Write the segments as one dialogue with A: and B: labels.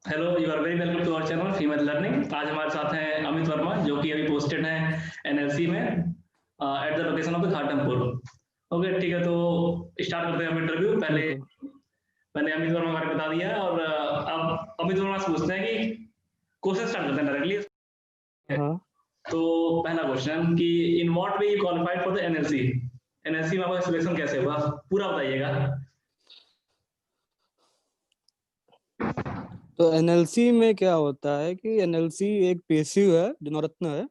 A: Hello, you are very welcome to our channel female learning. आज हमारे साथ हैं अमित वर्मा, जो कि अभी पोस्टेड हैं एनएलसी में at the location of the Ghatampur. Okay, ठीक है, तो स्टार्ट करते हैं हम इंटरव्यू। पहले
B: बिल्कुल।
A: मैंने अमित वर्मा के बारे में बता दिया है और अब अमित वर्मा से पूछते हैं कि क्वेश्चन स्टार्ट करते हैं डायरेक्टली।
B: हाँ,
A: तो पहला क्वेश्चन कि in what way you qualified for the NLC. NLC में आपका सिलेक्शन कैसे हुआ, पूरा बताइएगा।
B: तो एनएलसी में क्या होता है कि एनएलसी एक पीएसयू है जो नवरत्न है।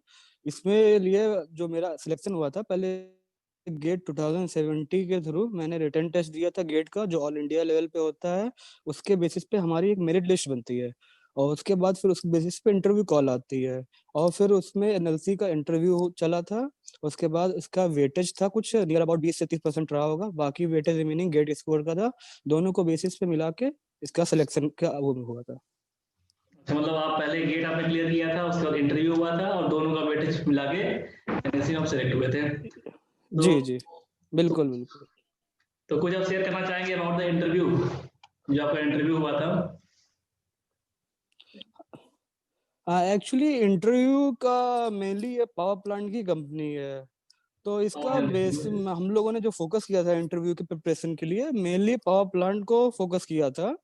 B: इसमें लिए जो मेरा सिलेक्शन हुआ था, पहले गेट 2070 के थ्रू मैंने रिटन टेस्ट दिया था गेट का, जो ऑल इंडिया लेवल पे होता है। उसके बेसिस पे हमारी एक मेरिट लिस्ट बनती है और उसके बाद फिर उस बेसिस पे इंटरव्यू कॉल आती है और फिर उसमें एनएलसी का इंटरव्यू चला था। उसके बाद इसका वेटेज था कुछ नियर अबाउट 20 से 30% रहा होगा, बाकी वेटेज रिमेनिंग गेट स्कोर का था। दोनों को बेसिस पे मिला के इसका सिलेक्शन का वो हुआ था।
A: अच्छा, मतलब आप पहले गेट आपने क्लियर किया था, उसके बाद इंटरव्यू हुआ था और दोनों का वेटेज मिला के एनएलसी में आप सेलेक्ट हुए थे। तो
B: जी जी,
A: तो,
B: बिल्कुल बिल्कुल।
A: तो कुछ आप शेयर करना चाहेंगे अबाउट द इंटरव्यू, जो आपका इंटरव्यू हुआ था।
B: एक्चुअली इंटरव्यू का मेनली ये पावर प्लांट की कंपनी है, तो इसका बेस हम लोगों ने जो फोकस किया था इंटरव्यू के प्रिपरेशन के लिए मेनली पावर प्लांट को फोकस किया था।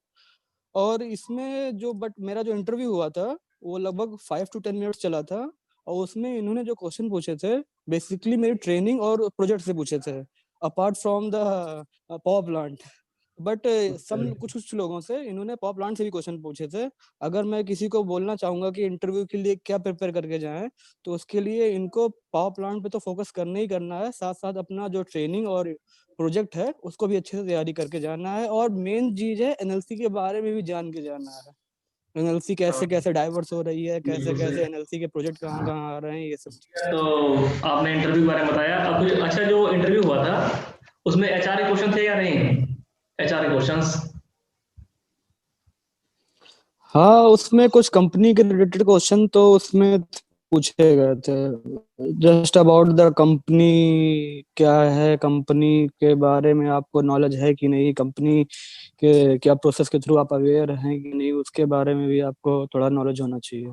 B: और इसमें जो बट मेरा जो इंटरव्यू हुआ था वो लगभग 5 to 10 मिनट्स चला था और उसमें इन्होंने जो क्वेश्चन पूछे थे बेसिकली मेरी ट्रेनिंग और प्रोजेक्ट से पूछे थे, apart from the power plant. But some कुछ कुछ लोगों से इन्होंने पावर प्लांट से भी क्वेश्चन पूछे थे। अगर मैं किसी को बोलना चाहूंगा कि इंटरव्यू के लिए क्या प्रिपेयर करके जाएं, तो उसके लिए इनको पावर प्लांट पे तो फोकस करना ही करना है, साथ साथ अपना जो ट्रेनिंग और प्रोजेक्ट है उसको भी अच्छे से तैयारी करके जाना है। और मेन चीज है एनएलसी के बारे में भी जान के जाना है। एनएलसी कैसे कैसे डाइवर्स हो रही है, कैसे
A: बिल्कुल सही।
B: कैसे एनएलसी के प्रोजेक्ट कहाँ कहाँ आ रहे हैं, ये सब चीजें।
A: तो आपने इंटरव्यू के बारे में बताया। अब कुछ अच्छा, जो इंटरव्यू हुआ था उसमें एचआर के क्वेश्चन थे या नहीं? एचआर के क्वेश्चंस।
B: हाँ, उसमें कुछ कंपनी के रिलेटेड क्वेश्चन तो उसमें पूछे गए थे। जस्ट अबाउट द कंपनी, क्या है कंपनी के बारे में आपको नॉलेज है कि नहीं, कंपनी के क्या प्रोसेस के थ्रू आप अवेयर हैं कि नहीं, उसके बारे में भी आपको थोड़ा नॉलेज होना चाहिए।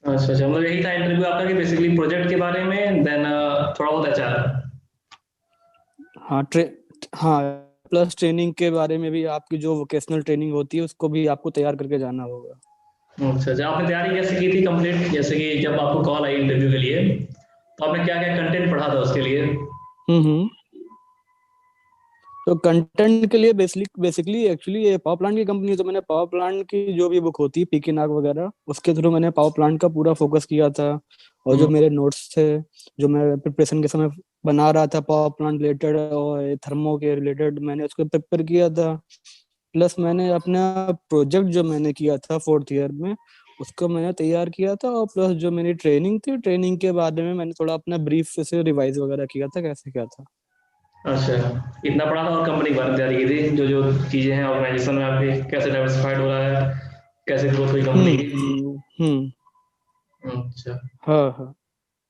A: अच्छा अच्छा, मतलब यही था इंटरव्यू आपका कि बेसिकली प्रोजेक्ट के बारे में, देन थोड़ा बहुत एचआर।
B: हाँ हाँ, प्लस ट्रेनिंग के बारे में भी, आपकी जो वोकेशनल ट्रेनिंग होती है उसको भी आपको तैयार करके जाना होगा।
A: अच्छा अच्छा, आपने तैयारी कैसे की थी कंप्लीट? जैसे कि जब आपको कॉल आई इंटरव्यू के लिए, तो आपने क्या क्या कंटेंट पढ़ा था उसके लिए?
B: हम्म। तो कंटेंट के लिए बेसिकली एक्चुअली ये पावर प्लांट की कंपनी है, तो मैंने पावर प्लांट की जो भी बुक होती है पीके नाग वगैरह, उसके थ्रू मैंने पावर प्लांट का पूरा फोकस किया था। और जो मेरे नोट्स थे जो मैं प्रिपरेशन के समय बना रहा था पावर प्लांट रिलेटेड और थर्मो के रिलेटेड, मैंने उसको प्रिपेयर किया था। प्लस मैंने अपना प्रोजेक्ट जो मैंने किया था 4th ईयर में उसको मैंने तैयार किया था। और प्लस जो मेरी ट्रेनिंग थी, ट्रेनिंग के बारे में मैंने थोड़ा अपना ब्रीफ से रिवाइज वगैरह किया था कैसे क्या था।
A: अच्छा, इतना पढ़ा था और कंपनी के बारे में तैयारी की थी, जो जो चीजें हैं ऑर्गेनाइजेशन में आपके, कैसे डाइवर्सिफाइड हो रहा है, कैसे ग्रोथ हुई कंपनी की।
B: हम्म।
A: अच्छा,
B: हाँ हाँ।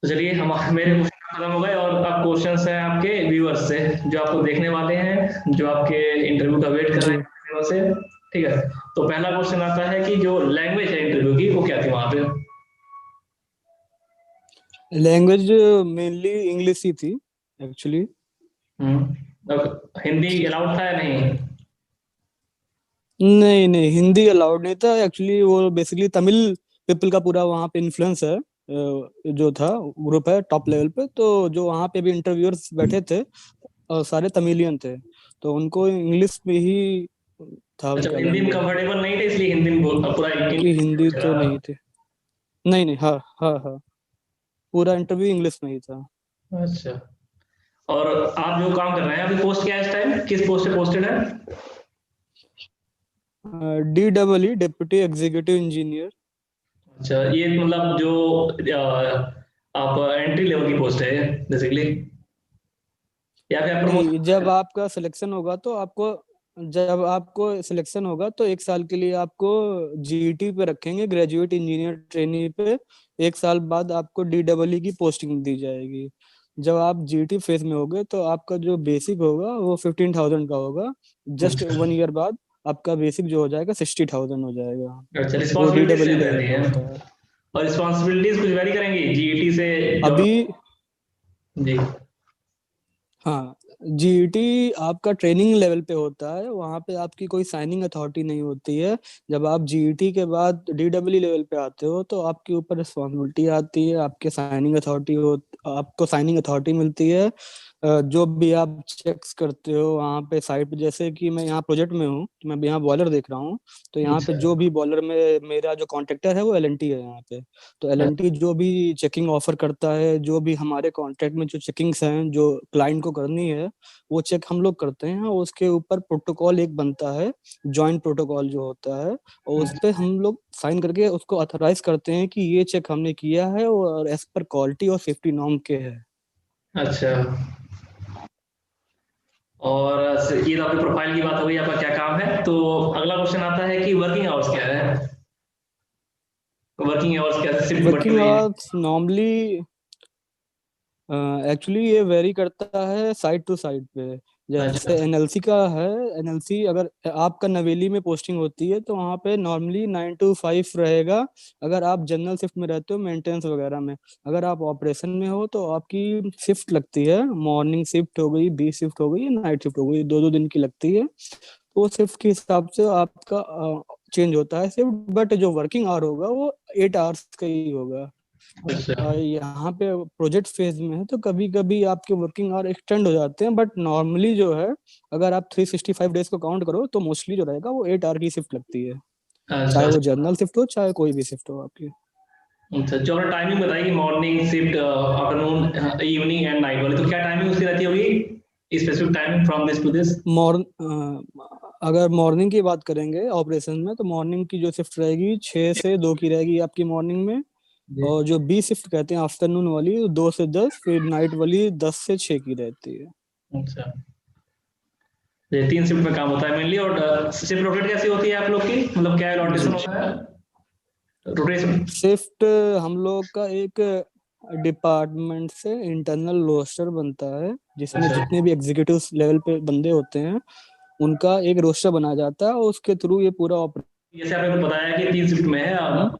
A: तो चलिए हम मेरे क्वेश्चन खत्म हो गए और अब क्वेश्चंस हैं आपके व्यूअर्स से, जो आपको देखने वाले हैं, जो आपके इंटरव्यू का वेट कर रहे हैं
B: जी,
A: काफी दिनों से। ठीक है, तो पहला क्वेश्चन आता है कि जो लैंग्वेज है इंटरव्यू की वो क्या थी वहां पे?
B: लैंग्वेज मेनली इंग्लिश ही थी एक्चुअली।
A: अब हिंदी अलाउड था या नहीं?
B: नहीं नहीं, हिंदी अलाउड नहीं था एक्चुअली। वो बेसिकली तमिल पीपल का पूरा वहाँ पे इन्फ्लुएंस है, जो था ग्रुप है टॉप लेवल पे। तो जो वहाँ पे भी इंटरव्यूअर्स बैठे थे सारे तमिलियन थे, तो उनको इंग्लिश में ही था
A: अच्छा,
B: उनका
A: हिंदी में
B: लैंग्वेज।
A: कंफर्टेबल नहीं थे इसलिए हिंदी में पूरा
B: कि
A: इंग्लिश
B: हिंदी तो
A: चला।
B: नहीं थी। नहीं नहीं, हाँ हाँ हाँ, पूरा इंटरव्यू इंग्लिश में ही था।
A: अच्छा, और आप जो काम कर रहे हैं अभी, पोस्ट क्या है इस टाइम, किस पोस्ट पे पोस्टेड है?
B: DEE deputy executive engineer.
A: अच्छा, ये मतलब जो आप एंट्री लेवल की पोस्ट है बेसिकली, या फिर
B: नहीं,
A: प्रमोशन?
B: जब आपको सिलेक्शन होगा तो 1 साल के लिए आपको जीईटी पे रखेंगे, ग्रेजुएट इंजीनियर ट्रेनी पे। 1 साल बाद आपको DEE की पोस्टिंग दी जाएगी। जब आप जीईटी फेज में होगे तो आपका जो बेसिक होगा वो 15,000 का होगा। जस्ट
A: अच्छा
B: 1 ईयर बाद आपका बेसिक जो हो जाएगा 60,000 हो जाएगा।
A: अच्छा,
B: वो
A: रिस्पॉन्सिबिलिटी
B: DEE
A: सेम
B: लेवल
A: रहती
B: पे
A: है
B: होता है।
A: और रिस्पॉन्सिबिलिटीज कुछ वेरी करेंगी जीईटी से जो?
B: अभी
A: जी।
B: हाँ, जीईटी आपका ट्रेनिंग लेवल पे होता है, वहाँ पे आपकी कोई साइनिंग अथॉरिटी नहीं होती है। जब आप जीईटी के बाद DEE लेवल पे आते हो तो आपके ऊपर रिस्पॉन्सिबिलिटी आती है, आपके साइनिंग अथॉरिटी हो, आपको साइनिंग अथॉरिटी मिलती है। जो भी आप चेक्स करते हो वहाँ पे साइट पे, जैसे कि मैं यहाँ प्रोजेक्ट में हूँ तो मैं यहाँ बॉयलर देख रहा हूँ, तो यहाँ पे
A: अच्छा।
B: जो भी बॉयलर में मेरा जो कॉन्ट्रैक्टर है वो L&T है यहाँ पे। तो L&T जो भी चेकिंग ऑफर करता है, जो भी हमारे कॉन्ट्रैक्ट में जो चेकिंग्स हैं जो क्लाइंट को करनी है, वो चेक हम लोग करते हैं। और उसके ऊपर प्रोटोकॉल एक बनता है, जॉइंट प्रोटोकॉल जो होता है, और उस पे हम लोग साइन करके उसको ऑथराइज करते हैं कि ये चेक हमने किया है और एज पर क्वालिटी और सेफ्टी नॉर्म के है।
A: अच्छा, और ये तो आपकी प्रोफाइल की बात हो गई, आपका क्या काम है। तो अगला क्वेश्चन आता है कि वर्किंग आवर्स क्या है, वर्किंग आवर्स कैसे शिफ्ट बटी
B: वर्किंग
A: हुई है?
B: आवर्स नॉर्मली एक्चुअली ये वेरी करता है साइट टू साइट पे।
A: अच्छा।
B: जैसे एनएलसी का है, एनएलसी अगर आपका नवेली में पोस्टिंग होती है तो वहाँ पे नॉर्मली 9 to 5 रहेगा। अगर आप जनरल शिफ्ट में रहते हो, मेंटेनेंस वगैरह में, अगर आप ऑपरेशन में हो तो आपकी शिफ्ट लगती है, मॉर्निंग शिफ्ट हो गई, बी शिफ्ट हो गई, नाइट शिफ्ट हो गई, 2-2 दिन की लगती है। तो शिफ्ट के हिसाब से आपका चेंज होता है शिफ्ट, बट जो वर्किंग आवर होगा वो 8 आवर्स का ही होगा।
A: अच्छा।
B: यहाँ पे प्रोजेक्ट फेज में है तो कभी कभी आपके वर्किंग आवर एक्सटेंड हो जाते हैं, बट नॉर्मली जो है अगर आप 365 डेज को काउंट करो तो मोस्टली जो रहेगा वो 8 आवर की शिफ्ट लगती है,
A: अच्छा।
B: चाहे वो जर्नल शिफ्ट हो चाहे कोई भी शिफ्ट हो आपकी।
A: अच्छा, जो आपने टाइमिंग बताई कि morning shift, afternoon, evening and night वाली, तो क्या टाइमिंग उसकी रहती होगी, specific time from this to this?
B: अगर मॉर्निंग की बात करेंगे ऑपरेशन में तो मॉर्निंग की जो शिफ्ट रहेगी 6 से 2 की रहेगी आपकी मॉर्निंग में।
A: जी।
B: और जो बी शिफ्ट कहते हैं आफ्टरनून वाली, 2 से 10, फिर नाइट वाली 10 से 6 की रहती है।
A: अच्छा, ये 3 शिफ्ट में काम होता है मेनली। और शिफ्ट रोटेट कैसी होती है आप लोग की, मतलब क्या रोटेशन
B: जी,
A: होता है, रोटेशन?
B: शिफ्ट हम लोग का एक डिपार्टमेंट से इंटरनल रोस्टर बनता है, जिसमें
A: अच्छा।
B: जितने भी एग्जीक्यूटिव लेवल पे बंदे होते हैं उनका एक रोस्टर बनाया जाता है और उसके थ्रू ये पूरा
A: जैसे आपने तो बताया कि 3 शिफ्ट में है,
B: ऑपरेशन।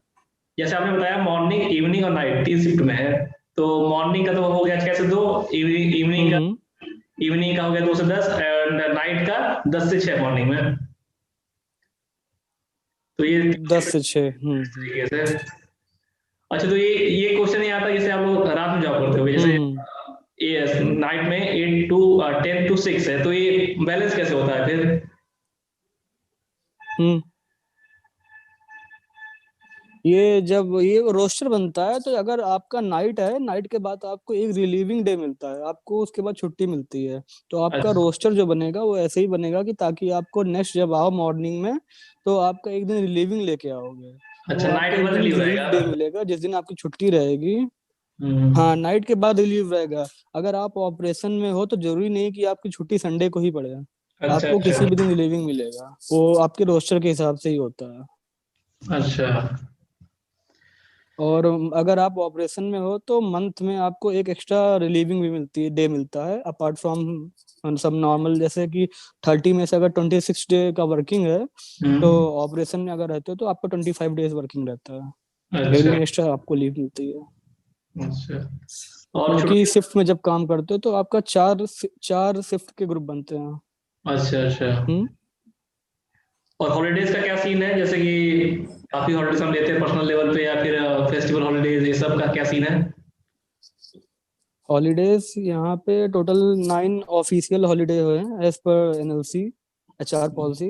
A: जैसे आपने बताया मॉर्निंग इवनिंग और नाइट 3 शिफ्ट में है, तो मॉर्निंग का तो हो गया कैसे दो, इवनिंग इवनिंग का,
B: हम्म।
A: इवनिंग का हो गया 2 से 10 एंड नाइट का 10 से 6 मॉर्निंग में। तो ये
B: 10 से 6।
A: तरीके से। अच्छा, तो ये क्वेश्चन नहीं आता जैसे आप लोग रात में जॉब करते हो, जैसे
B: हम्म।
A: ये नाइट में 10 to 6 है, तो ये बैलेंस कैसे होता है फिर?
B: हम्म। ये जब ये रोस्टर बनता है तो अगर आपका नाइट है, नाइट के बाद आपको एक रिलीविंग डे मिलता है, आपको उसके बाद छुट्टी मिलती है। तो आपका
A: अच्छा।
B: रोस्टर जो बनेगा वो ऐसे ही बनेगा कि ताकि आपको नेक्स्ट जब आओ मॉर्निंग में तो आपका एक दिन रिलीविंग लेके आओगे।
A: अच्छा,
B: तो
A: नाइट
B: आपको
A: के
B: एक
A: बाद
B: दिन
A: रिलीव
B: रिलीव डे
A: रहेगा।
B: मिलेगा जिस दिन आपकी छुट्टी रहेगी।
A: हम्म।
B: हाँ, नाइट के बाद रिलीव रहेगा। अगर आप ऑपरेशन में हो तो जरूरी नहीं कि आपकी छुट्टी संडे को ही पड़े,
A: अच्छा।
B: आपको किसी
A: अच्छा।
B: भी दिन रिलीविंग मिलेगा, वो आपके रोस्टर के हिसाब से ही होता है।
A: अच्छा।
B: और अगर आप ऑपरेशन में हो तो मंथ में आपको एक एक्स्ट्रा रिलीविंग भी मिलती है, डे मिलता है अपार्ट फ्रॉम सब नॉर्मल। जैसे कि 30 में से अगर 26 डे का वर्किंग है तो
A: हम्म।
B: ऑपरेशन में अगर रहते हो तो आपको 25 डेज वर्किंग रहता है, एक
A: अच्छा।
B: दिन एक्स्ट्रा आपको लीव मिलती है।
A: अच्छा, और
B: क्योंकि
A: छुट्टी?
B: शिफ्ट में जब काम करते हो तो आपका चार शिफ्ट के ग्रुप बनते हैं।
A: अच्छा। अच्छा,
B: हम्म।
A: और हॉलीडेज का क्या सीन है, जैसे कि काफी हॉलीडेज हम लेते हैं पर्सनल लेवल पे, या फिर फेस्टिवल हॉलीडेज, ये सब का क्या सीन है?
B: हॉलीडेज यहाँ पे टोटल 9 ऑफिशियल हॉलीडे हुए हैं as per NLC HR policy.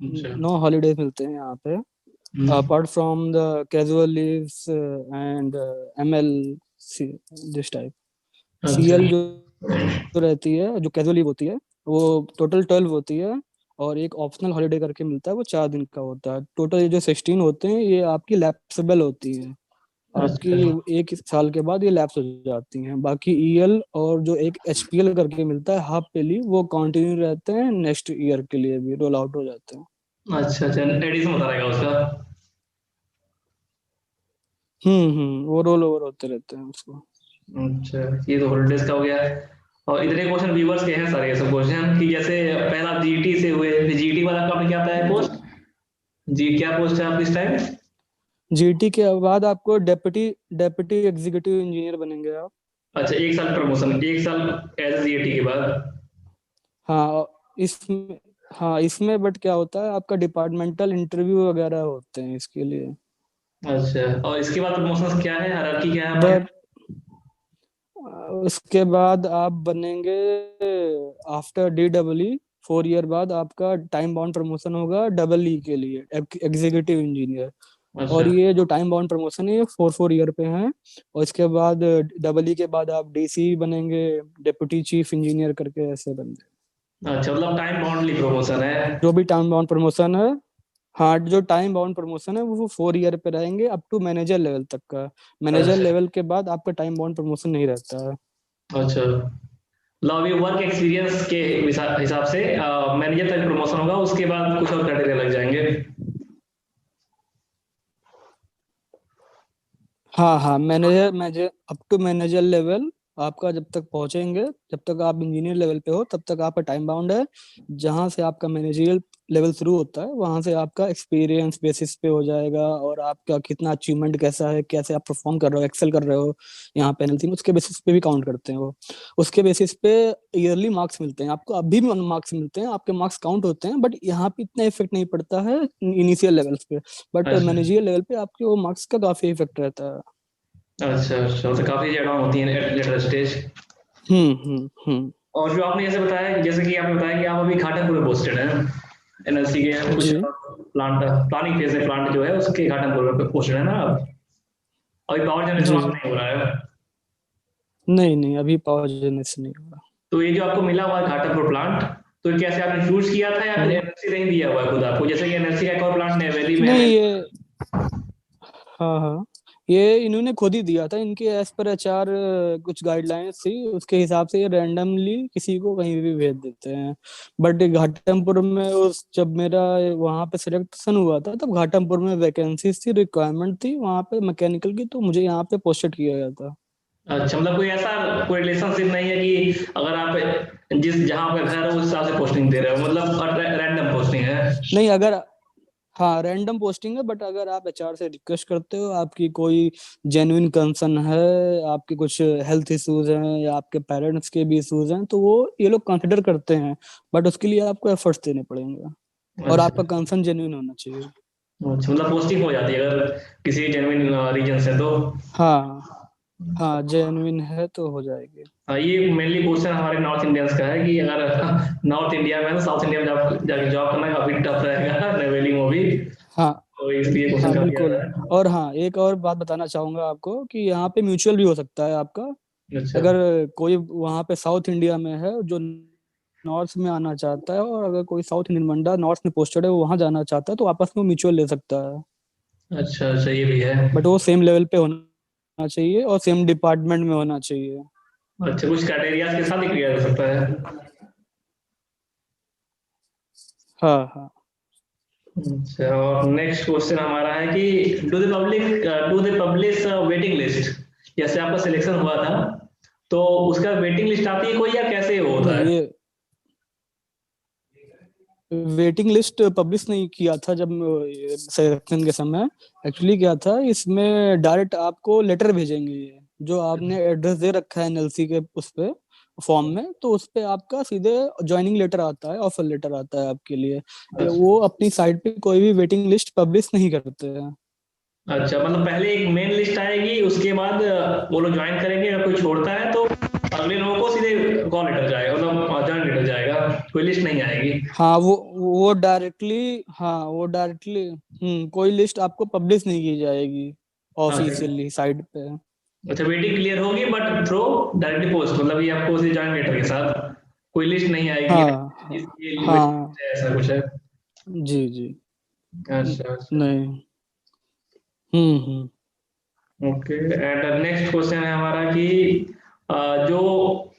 A: अच्छा।
B: 9 हॉलीडेज मिलते हैं यहाँ पे
A: हम्म।
B: Apart from the casual leaves and ML this type.
A: अच्छा।
B: CL जो रहती है, जो कैजुअल लीव होती है, वो टोटल 12 होती है। और एक ऑप्शनल हॉलीडे करके मिलता है, वो 4 दिन का होता है। टोटल ये जो 16 होते हैं ये आपकी लैप्सेबल होती है, आपकी
A: अच्छा।
B: 1 साल के बाद ये लैप्स हो जाती हैं। बाकी EL और जो एक HPL करके मिलता है हाफ पे लीव, वो कंटिन्यू रहते हैं, नेक्स्ट ईयर के लिए भी रोल आउट हो जाते हैं।
A: अच्छा। अच्छा, एडिशन होता रहेगा उसका?
B: वो रोल ओवर होते रहते हैं उसको।
A: अच्छा, ये तो हॉलीडेज का हो गया। और इतने क्वेश्चन व्यूवर्स के हैं सारे ये सब क्वेश्चन कि जैसे पहला जीटी से हुए, फिर जीटी वाला का आपने क्या बताया पोस्ट, जी क्या पोस्ट है आपकी इस टाइम?
B: जीटी के बाद आपको डेप्यूटी डेप्यूटी एग्जीक्यूटिव इंजीनियर बनेंगे आप।
A: अच्छा, एक साल प्रमोशन, एक साल एज जीटी के बाद।
B: हाँ इसमें हाँ इसमें बट क्या होता है, आपका डिपार्टमेंटल इंटरव्यू वगैरह होते हैं इसके लिए।
A: अच्छा, और इसके बाद प्रमोशन क्या है, हायरार्की क्या है आपके यहाँ?
B: बट उसके बाद आप बनेंगे आफ्टर DEE 4 ईयर बाद आपका टाइम बाउंड प्रमोशन होगा EE के लिए, एग्जीक्यूटिव इंजीनियर।
A: अच्छा।
B: और ये जो टाइम बाउंड प्रमोशन है ये 4 4 ईयर पे है। और इसके बाद EE के बाद आप DC बनेंगे, डेप्यूटी चीफ इंजीनियर करके ऐसे बनेंगे।
A: अच्छा, मतलब टाइम बाउंडली प्रमोशन है।
B: जो भी टाइम बाउंड प्रमोशन है, हाँ जो टाइम बाउंड प्रमोशन है वो 4 ईयर पे रहेंगे अप टू मैनेजर लेवल तक का। मैनेजर
A: अच्छा।
B: लेवल के बाद आपका टाइम बाउंड प्रमोशन नहीं रहता है।
A: अच्छा, मतलब अभी वर्क एक्सपीरियंस के हिसाब से मैनेजर तक प्रमोशन होगा, उसके बाद कुछ और क्राइटेरिया लग जाएंगे।
B: हाँ हाँ, manager manager up to manager level आपका जब तक पहुंचेंगे, जब तक आप इंजीनियर लेवल पे हो तब तक आपका टाइम बाउंड है। जहां से आपका मैनेजरियल लेवल शुरू होता है वहां से आपका एक्सपीरियंस बेसिस पे हो जाएगा, और आपका कितना अचीवमेंट कैसा है, कैसे आप परफॉर्म कर रहे हो, एक्सेल कर रहे हो यहाँ पेनल्टी में, उसके बेसिस पे भी काउंट करते हैं वो। उसके बेसिस पे ईयरली मार्क्स मिलते हैं आपको, अभी भी मार्क्स मिलते हैं, आपके मार्क्स काउंट होते हैं, बट यहाँ पे इतना इफेक्ट नहीं पड़ता है इनिशियल लेवल्स पे। बट
A: अच्छा
B: मैनेजरियल लेवल पे आपके वो मार्क्स का काफी इफेक्ट रहता है।
A: अच्छा अच्छा, तो काफी ज्यादा होती है एट लेटर स्टेज।
B: हम्म।
A: और जो आपने जैसे बताया, जैसे कि आपने बताया कि आप अभी घाटमपुर में पोस्टेड हैं, एनएलसी के कुछ
B: जी
A: प्लांट, प्लानिंग फेज है प्लांट जो है उसके घाटमपुर में पोस्टेड है ना आप? अभी पावर जनरेशन
B: जी
A: वहाँ
B: जी।
A: नहीं हो रहा है।
B: नहीं नहीं, अभी पावर जनरेशन नहीं हुआ।
A: तो ये जो आपको मिला हुआ है घाटमपुर प्लांट, तो ये कैसे आपने चूज किया था या फिर
B: हम्म।
A: एनएलसी ने ही दिया हुआ है खुद आपको? जैसे कि एनएलसी का एक और प्लांट नेवेली में
B: नहीं
A: है।
B: ये, हाँ हाँ, ये इन्होंने खुद ही दिया था, इनके एज पर HR कुछ गाइडलाइंस थी, उसके हिसाब से ये रैंडमली किसी को कहीं भी भेज देते हैं। बट घाटमपुर में उस जब मेरा वहाँ पे सिलेक्शन हुआ था तब घाटमपुर में वैकेंसीज थी, रिक्वायरमेंट थी वहाँ पे मैकेनिकल की, तो मुझे यहाँ पे पोस्टेड किया गया था।
A: अच्छा, मतलब कोई ऐसा कोई रिलेशनशिप नहीं है कि अगर आप जिस जहाँ पे घर है उस हिसाब से पोस्टिंग दे रहे हो, मतलब रैंडम पोस्टिंग है?
B: नहीं अगर, हाँ रैंडम पोस्टिंग है, बट अगर आप HR से रिक्वेस्ट करते हो, आपकी कोई जेन्युइन कंसर्न है, आपके कुछ हेल्थ इश्यूज हैं या आपके पेरेंट्स के भी इश्यूज हैं, तो वो ये लोग कंसिडर करते हैं। बट उसके लिए आपको एफर्ट्स देने पड़ेंगे और
A: अच्छा
B: आपका कंसर्न जेन्युइन होना चाहिए।
A: अच्छा, मतलब पोस्टिंग हो जाती है अगर किसी जेन्युइन रीजन से तो?
B: हाँ हाँ, जेन्युइन है तो हो जाएगी।
A: ये मेनली क्वेश्चन हमारे नॉर्थ इंडियंस का है कि अगर नॉर्थ इंडिया में है तो साउथ इंडिया में जाके जॉब करना काफी टफ रहेगा नवेली में भी,
B: हाँ
A: तो इसलिए क्वेश्चन
B: हाँ
A: काफी
B: बिल्कुल।
A: ज्यादा है।
B: और हाँ, एक और बात बताना चाहूंगा आपको कि यहाँ पे म्यूचुअल भी हो सकता है आपका।
A: अच्छा
B: अगर कोई वहाँ पे साउथ इंडिया में है जो नॉर्थ में आना चाहता है, और अगर कोई साउथ इंडियन बंदा नॉर्थ में पोस्टेड है वो वहाँ जाना चाहता है, तो आपस में म्यूचुअल ले सकता है।
A: अच्छा अच्छा, ये भी है।
B: बट वो सेम लेवल पे होना चाहिए और सेम डिपार्टमेंट में होना चाहिए।
A: अच्छा, कुछ क्राइटेरिया के साथ ही क्लियर हो सकता है?
B: हाँ हाँ।
A: अच्छा, और नेक्स्ट क्वेश्चन हमारा है कि do they publish waiting list? जैसे आपका सिलेक्शन हुआ था तो उसका वेटिंग लिस्ट आती है कोई, या कैसे वो होता
B: नहीं,
A: है?
B: ये वेटिंग लिस्ट पब्लिश नहीं किया था जब सिलेक्शन के समय। एक्चुअली क्या था, इसमें डायरेक्ट आपको लेटर भेजेंगे ये, जो आपने एड्रेस दे रखा है NLC के उस पे फॉर्म में, तो उस पे आपका सीधे ज्वाइनिंग लेटर आता है, ऑफर लेटर आता है आपके लिए। ये
A: अच्छा
B: वो अपनी साइट पे कोई भी वेटिंग लिस्ट पब्लिश नहीं करते हैं।
A: अच्छा, मतलब पहले एक मेन लिस्ट आएगी, उसके बाद वो लोग ज्वाइन करेंगे, अगर कोई छोड़ता है तो अगले लोगों को सीधे कॉल लेटर जाएगा, मतलब ज्वाइन लेटर जाएगा, कोई लिस्ट नहीं आएगी।
B: हाँ वो डायरेक्टली, हाँ वो डायरेक्टली, कोई लिस्ट आपको पब्लिश नहीं की जाएगी
A: अच्छा
B: ऑफिशियली साइट पे।
A: अच्छा, वेटिंग क्लियर होगी बट थ्रू डायरेक्टली पोस्ट, मतलब ये आपको उसी ज्वाइन लेटर के साथ कोई लिस्ट नहीं आएगी
B: हाँ हाँ
A: इसकी
B: हाँ।
A: ऐसा कुछ है?
B: जी जी।
A: अच्छा अच्छा,
B: नहीं। हम्म।
A: ओके। एंड नेक्स्ट क्वेश्चन है हमारा कि जो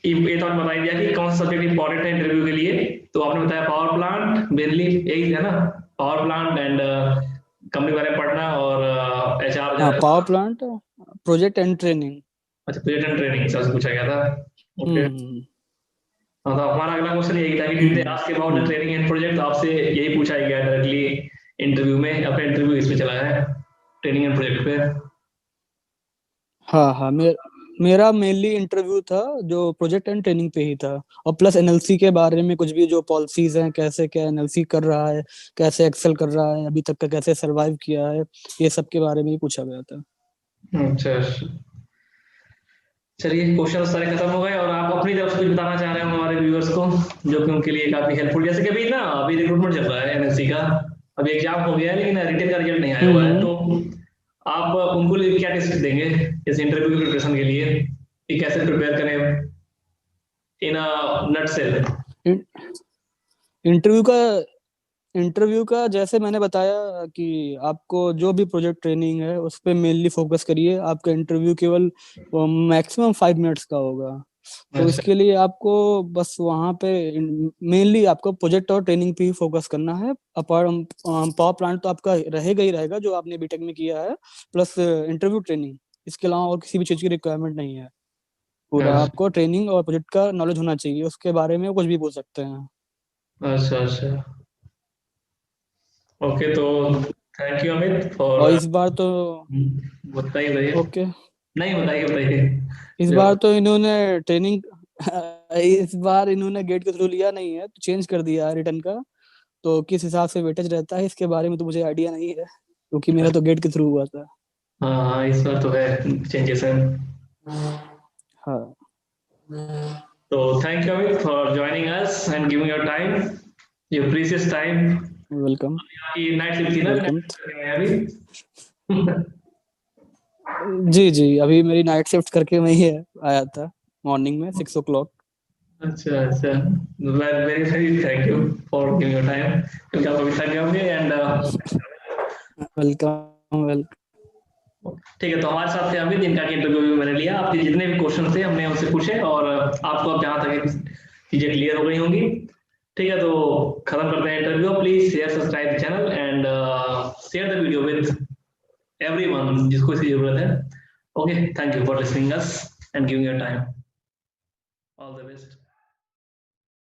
A: ये तो आपने बता ही दिया कि कौन सा सब्जेक्ट इंपॉर्टेंट है इंटरव्यू के लिए, तो आपने बताया पावर प्लांट मेनली, यही है ना? पावर प्लांट एंड कंपनी के बारे में पढ़ना और HR
B: हाँ,
A: जो
B: power plant, project and training.
A: अच्छा, प्रोजेक्ट एंड ट्रेनिंग सबसे पूछा गया था। ओके।
B: हम्म।
A: हाँ, तो हमारा अगला क्वेश्चन यही था कि did they ask about the training and project, आपसे यही पूछा गया डायरेक्टली इंटरव्यू में, अपने इंटरव्यू इसमें चला है ट्रेनिंग एंड प्रोजेक्ट पे।
B: हाँ हाँ, मेरा मेनली इंटरव्यू था जो प्रोजेक्ट एंड ट्रेनिंग पे ही था, और प्लस एनएलसी के बारे में कुछ भी जो पॉलिसीज हैं, कैसे क्या एनएलसी कर रहा है, कैसे एक्सेल कर रहा है, अभी तक का कैसे सरवाइव किया है, ये सब के बारे में ही पूछा गया था।
A: अच्छा, चलिए क्वेश्चन सारे खत्म हो गए, और आप अपनी तरफ से कुछ बताना चाह रहे हो हमारे व्यूअर्स को जो कि उनके लिए काफी हेल्पफुल, जैसे कि अभी ना अभी रिक्रूटमेंट चल रहा है एनएससी का, अभी एग्जाम हो गया है लेकिन रिटन का रिजल्ट नहीं आया हुआ है, तो आप उनको लिए क्या टिप्स देंगे इस इंटरव्यू की प्रिपरेशन के लिए कि कैसे प्रिपेयर करें इन अ नटसेल?
B: इंटरव्यू का इंटरव्यू का जैसे मैंने बताया कि आपको जो भी प्रोजेक्ट ट्रेनिंग है उस पर मेनली फोकस करिए। आपका इंटरव्यू केवल मैक्सिमम 5 मिनट्स का होगा, तो
A: अच्छा,
B: इसके लिए आपको बस वहाँ पे मेनली आपको प्रोजेक्ट और ट्रेनिंग पे ही फोकस करना है। अपार्ट पावर प्लांट तो आपका रहेगा ही रहेगा जो आपने बीटेक में किया है, प्लस इंटरव्यू ट्रेनिंग, इसके अलावा और किसी भी चीज़ की रिक्वायरमेंट नहीं है। पूरा
A: अच्छा,
B: आपको ट्रेनिंग और प्रोजेक्ट का नॉलेज होना चाहिए, उसके बारे में कुछ भी बोल सकते हैं।
A: अच्छा, अच्छा, ओके, तो थैंक यू अमित फॉर,
B: और इस बार तो
A: बताइए बताइए,
B: ओके,
A: नहीं बताइए बताइए
B: इस
A: जो।
B: बार तो इन्होंने ट्रेनिंग इस बार इन्होंने गेट के थ्रू लिया नहीं है, तो चेंज कर दिया है रिटर्न का। तो किस हिसाब से वेटेज रहता है इसके बारे में तो मुझे आइडिया नहीं है, क्योंकि मेरा तो गेट के थ्रू हुआ था।
A: हाँ हाँ, इस बार तो है चेंजेस हैं।
B: हाँ,
A: तो thank you Amit for joining us and giving your time, your precious time.
B: Welcome
A: आपकी नाइट शिफ्ट थी ना, अभी नाइट
B: वेलकम।
A: शिफ्ट करके आए अभी?
B: जी जी, अभी मेरी नाइट शिफ्ट करके मैं ही आया था मॉर्निंग में 6 o'clock।
A: अच्छा अच्छा, very very very thank you for giving your time, क्योंकि आप अभी थक गए होंगे एंड
B: वेलकम वेलकम।
A: ठीक है। तो हमारे साथ थे अमित, इनका इंटरव्यू भी मैंने लिया, आपके जितने भी क्वेश्चन थे हमने उनसे पूछे, और आपको अब जहाँ तक चीजें क्लियर हो गई होंगी। ठीक है, तो खत्म करते हैं interview. Please share subscribe channel and share the video with everyone जिसको इसकी जरूरत है। Okay, thank you for listening us and giving your time. All the best.